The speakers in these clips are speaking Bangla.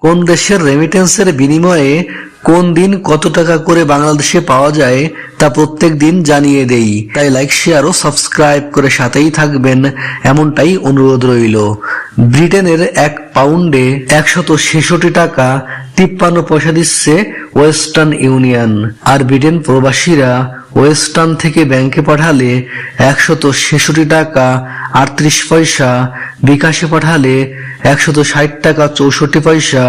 কোন দেশের রেমিটেন্সের বিনিময়ে কোন দিন কত টাকা করে বাংলাদেশে পাওয়া যায় তা প্রত্যেক দিন জানিয়ে দেই, তাই লাইক শেয়ার ও সাবস্ক্রাইব করে সাথেই থাকবেন এমনটাই অনুরোধ রইল। ব্রিটেনের 1 পাউন্ডে 166 টাকা 53 পয়সা দিচ্ছে ওয়েস্টার্ন ইউনিয়ন। আর ব্রিটেন প্রবাসীরা ওয়েস্টার্ন থেকে ব্যাংকে পাঠালে 166 টাকা 38 পয়সা, বিকাশে পাঠালে 160 টাকা 64 পয়সা,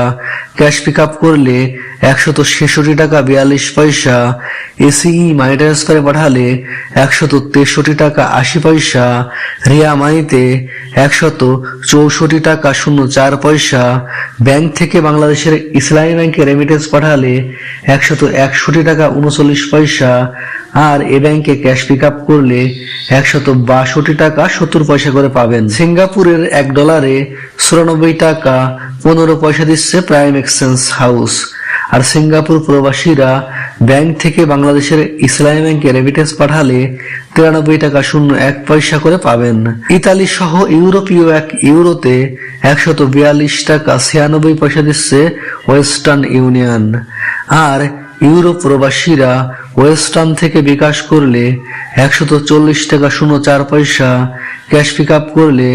ক্যাশ পিক আপ করলে 166 টাকা 42 পয়সা, এসিই মানি ট্রান্সফারে পাঠালে 163 টাকা 80 পয়সা, রিয়া মানিতে 164 টাকা 04 পয়সা, ব্যাংক থেকে বাংলাদেশের ইসলামী ব্যাংকে রেমিটেন্স পাঠালে 161 টাকা 39 পয়সা, আর এ ব্যাংকে ক্যাশ পিক আপ করলে 162 টাকা 70 পয়সা করে পাবেন। সিঙ্গাপুরের $1 94 টাকা 15 পয়সা দিচ্ছে প্রাইম এক্সচেঞ্জ হাউস। আর সিঙ্গাপুর প্রবাসীরা ব্যাংক থেকে বাংলাদেশের ইসলামী ব্যাংকে রেমিটেন্স পাঠালে 93 টাকা 01 পয়সা করে পাবেন। ইতালি সহ ইউরোপীয় 1 ইউরোতে 142 টাকা 96 পয়সা দিচ্ছে ওয়েস্টার্ন ইউনিয়ন। আর ইউরো প্রবাসীরা ওয়েস্টার্ন থেকে বিকাশ করলে 140 টাকা 04 পয়সা, ক্যাশ পিক আপ করলে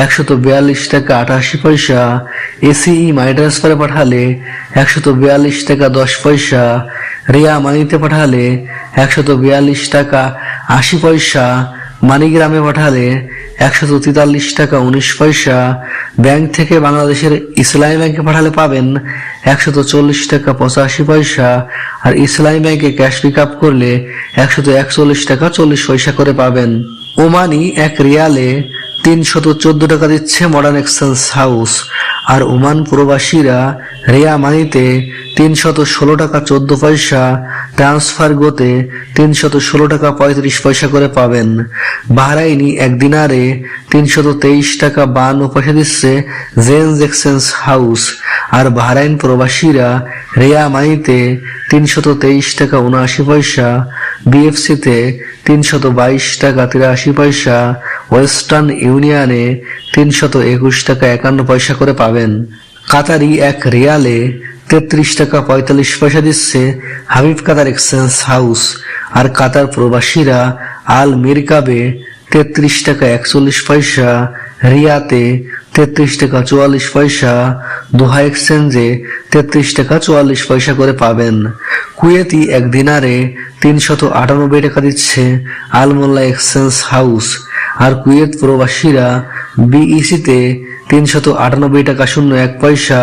142 টাকা 88 পয়সা, এসিই মানি ট্রান্সফারে পাঠালে 142 টাকা 10 পয়সা, রিয়া মানিতে পাঠালে 142 টাকা 80 পয়সা, মানিগ্রামে পাঠালে 143 টাকা 19 পয়সা, ব্যাংক থেকে বাংলাদেশের ইসলামী ব্যাংকে পাঠালে পাবেন 140 টাকা 85 পয়সা, আর ইসলামী ব্যাংকে ক্যাশ পিক আপ করলে 141 টাকা 40 পয়সা করে পাবেন। ওমানি 1 রিয়ালে 314 টাকা দিচ্ছে মডার্ন এক্সচেঞ্জ হাউস। আর ওমান প্রবাসীরা রিয়া মানিতে 316 টাকা 14 পয়সা, ট্রান্সফার গোতে 316 টাকা 35 পয়সা করে পাবেন। বাহরাইনি 1 দিনারে 323 টাকা 52 পয়সা দিচ্ছে জেন্স এক্সচেঞ্জ হাউস। আর বাহরাইন প্রবাসীরা রিয়া মানিতে 323 টাকা 79 পয়সা, বিএফসিতে 322 টাকা 83 পয়সা, ওয়েস্টার্ন ইউনিয়নে 321 টাকা 51 পয়সা করে পাবেন। কাতারি 1 রিয়ালে 33 টাকা 45 পয়সা দিচ্ছে হাবিব কাতার এক্সচেঞ্জ হাউস। আর কাতার প্রবাসীরা আল মিরকাবে 33 টাকা 41 পয়সা, রিয়াতে 33 টাকা 44 পয়সা, দোহা এক্সচেঞ্জে 33 টাকা 44 পয়সা করে পাবেন। কুয়েতি 1 দিনারে 398 টাকা দিচ্ছে আল মোল্লা এক্সচেঞ্জ হাউস। আর কুয়েত প্রবাসীরা বিইসিতে 398 টাকা 01 পয়সা,